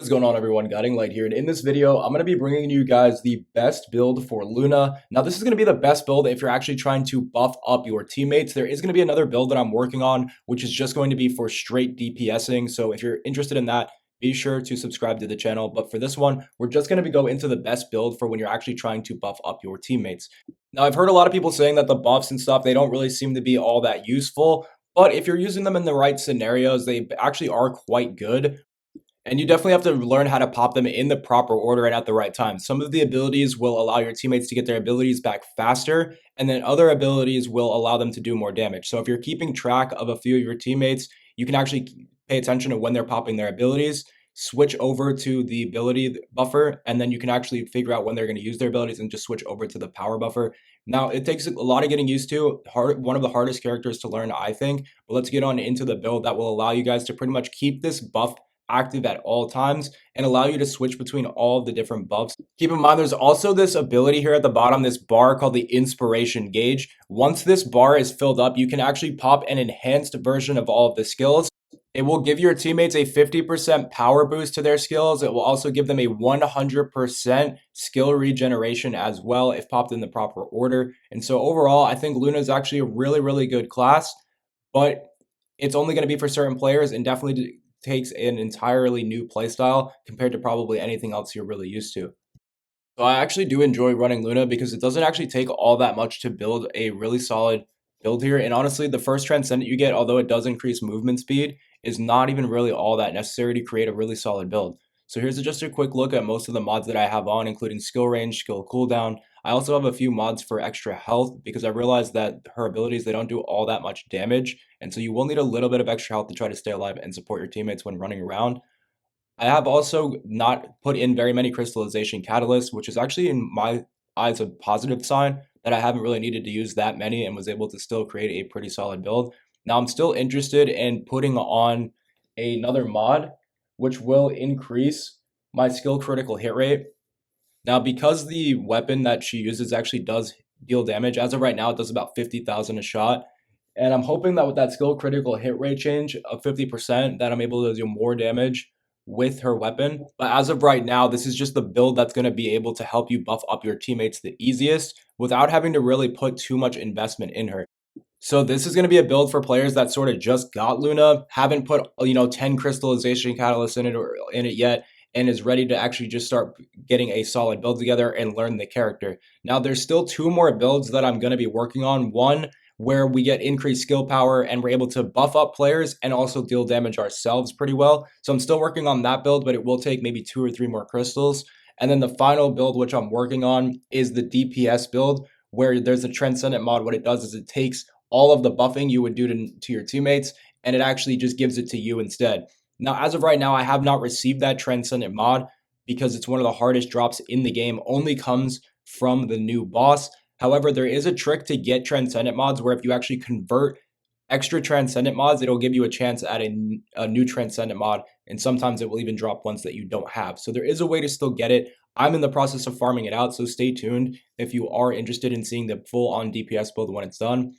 What's going on, everyone? Guiding Light here, and in this video I'm going to be bringing you guys the best build for Luna. Now this is going to be the best build if you're actually trying to buff up your teammates. There is going to be another build that I'm working on which is just going to be for straight DPSing, so if you're interested in that, be sure to subscribe to the channel. But for this one, we're just going to go into the best build for when you're actually trying to buff up your teammates. Now I've heard a lot of people saying that the buffs and stuff, they don't really seem to be all that useful, but if you're using them in the right scenarios, they actually are quite good. And you definitely have to learn how to pop them in the proper order and at the right time. Some of the abilities will allow your teammates to get their abilities back faster, and then other abilities will allow them to do more damage. So if you're keeping track of a few of your teammates, you can actually pay attention to when they're popping their abilities, switch over to the ability buffer, and then you can actually figure out when they're going to use their abilities and just switch over to the power buffer. Now, it takes a lot of getting used to. One of the hardest characters to learn, I think. But let's get on into the build that will allow you guys to pretty much keep this buff active at all times and allow you to switch between all of the different buffs. Keep in mind, there's also this ability here at the bottom, this bar called the inspiration gauge. Once this bar is filled up, you can actually pop an enhanced version of all of the skills. It will give your teammates a 50% power boost to their skills. It will also give them a 100% skill regeneration as well if popped in the proper order. And so overall, I think Luna is actually a really, really good class, but it's only going to be for certain players and definitely takes an entirely new playstyle compared to probably anything else you're really used to. So I actually do enjoy running Luna because it doesn't actually take all that much to build a really solid build here. And honestly, the first Transcendent you get, although it does increase movement speed, is not even really all that necessary to create a really solid build. So here's just a quick look at most of the mods that I have on, including skill range, skill cooldown. I also have a few mods for extra health because I realized that her abilities, they don't do all that much damage. And so you will need a little bit of extra health to try to stay alive and support your teammates when running around. I have also not put in very many crystallization catalysts, which is actually in my eyes a positive sign that I haven't really needed to use that many and was able to still create a pretty solid build. Now I'm still interested in putting on another mod, which will increase my skill critical hit rate. Now, because the weapon that she uses actually does deal damage, as of right now, it does about 50,000 a shot. And I'm hoping that with that skill critical hit rate change of 50%, that I'm able to do more damage with her weapon. But as of right now, this is just the build that's going to be able to help you buff up your teammates the easiest without having to really put too much investment in her. So this is going to be a build for players that sort of just got Luna, haven't put 10 crystallization catalysts in it or in it yet, and is ready to actually just start getting a solid build together and learn the character. Now there's still two more builds that I'm going to be working on. One where we get increased skill power and we're able to buff up players and also deal damage ourselves pretty well. So I'm still working on that build, but it will take maybe 2 or 3 more crystals. And then the final build, which I'm working on, is the DPS build, where there's a Transcendent mod. What it does is it takes all of the buffing you would do to your teammates, and it actually just gives it to you instead. Now, as of right now, I have not received that Transcendent mod because it's one of the hardest drops in the game, only comes from the new boss. However, there is a trick to get Transcendent mods where if you actually convert extra Transcendent mods, it'll give you a chance at a new Transcendent mod, and sometimes it will even drop ones that you don't have. So there is a way to still get it. I'm in the process of farming it out, so stay tuned if you are interested in seeing the full-on DPS build when it's done.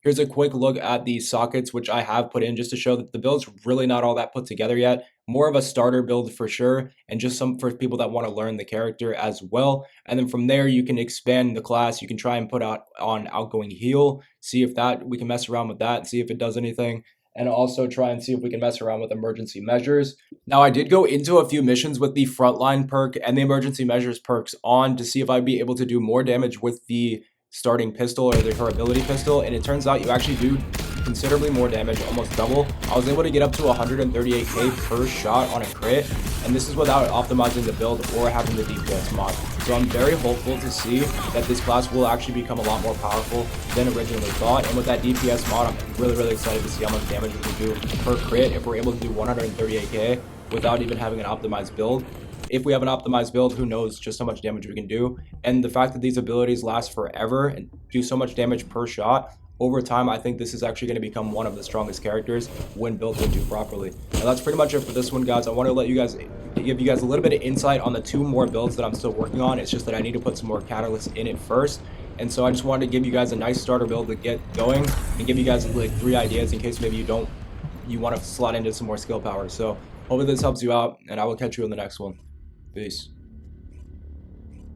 Here's a quick look at the sockets, which I have put in just to show that the build's really not all that put together yet. More of a starter build for sure, and just some for people that want to learn the character as well. And then from there, you can expand the class. You can try and put out on outgoing heal, see if that we can mess around with that, see if it does anything, and also try and see if we can mess around with emergency measures. Now, I did go into a few missions with the frontline perk and the emergency measures perks on to see if I'd be able to do more damage with the starting pistol or her ability pistol, and it turns out you actually do considerably more damage, almost double. I was able to get up to 138k per shot on a crit, and this is without optimizing the build or having the DPS mod. So I'm very hopeful to see that this class will actually become a lot more powerful than originally thought, and with that DPS mod, I'm really excited to see how much damage we can do per crit if we're able to do 138k without even having an optimized build. If we have an optimized build, who knows just how much damage we can do. And the fact that these abilities last forever and do so much damage per shot, over time, I think this is actually going to become one of the strongest characters when built into properly. Now that's pretty much it for this one, guys. I want to give you guys a little bit of insight on the 2 more builds that I'm still working on. It's just that I need to put some more catalysts in it first. And so I just wanted to give you guys a nice starter build to get going and give you guys like 3 ideas in case maybe you want to slot into some more skill power. So Hopefully this helps you out, and I will catch you in the next one. Peace.